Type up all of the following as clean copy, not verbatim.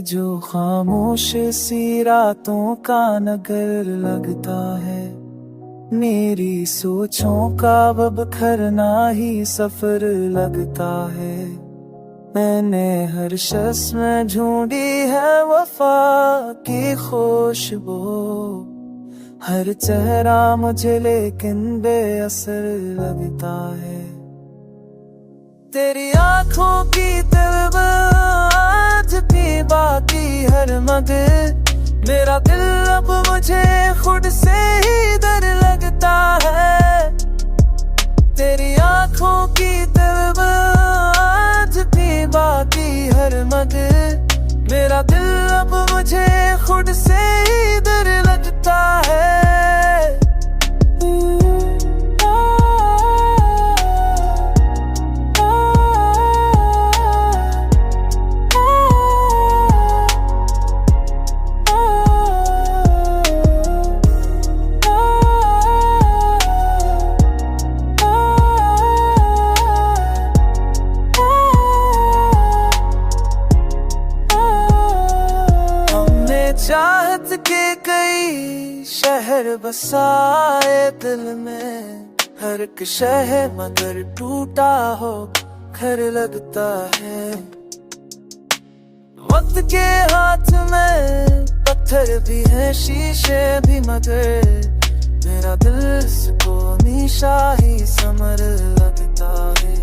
जो खामोश सी रातों का नगर लगता है। मेरी सोचों का बखरना ही सफर लगता है। मैंने हर शख्स में ढूंढी है वफा की खुशबू, हर चेहरा मुझे लेकिन बेअसर लगता है। तेरी आंखों की तलब आज भी बाकी हर मद, मेरा दिल अब मुझे खुद से ही डर लगता है। तेरी आंखों की तलब आज भी बाकी हर मद, मेरा दिल अब मुझे खुद से ही डर लगता है। चाहत के कई शहर बसाए दिल में, हर एक शहर मगर टूटा हो घर लगता है। वक्त के हाथ में पत्थर भी है शीशे भी, मगर मेरा दिल इसको हमेशा ही समर लगता है।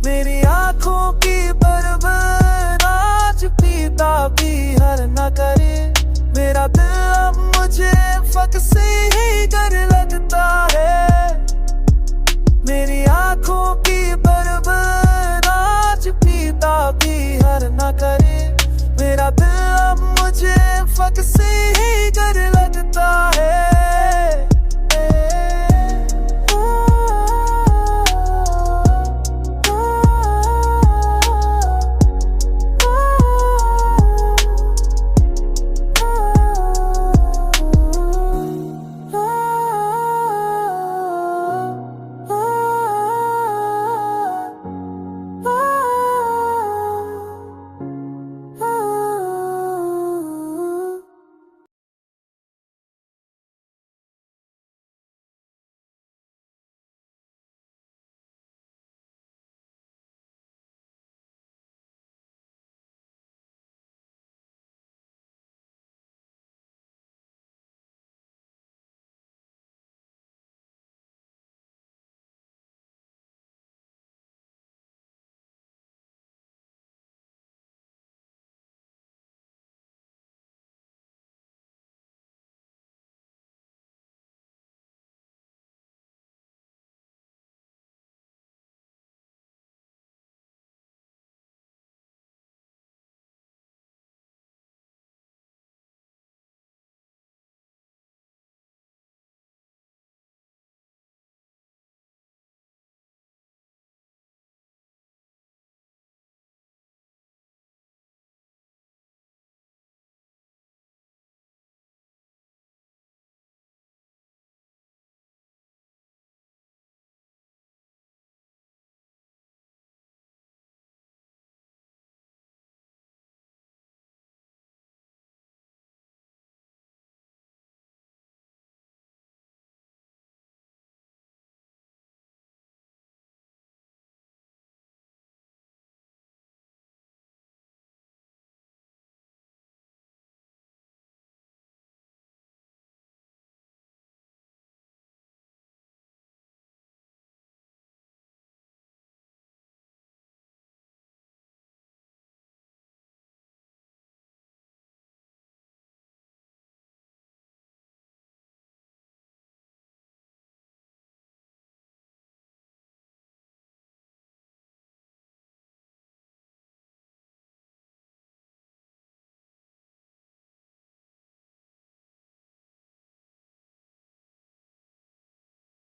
मेरी आंखों की बरबर आज पीता भी हर न करे, मेरा दिल अब मुझे फक से ही डर लगता है। मेरी आंखों की बरबर आज पीता भी हर न करे, मेरा दिल अब मुझे फक से ही डर लगता है।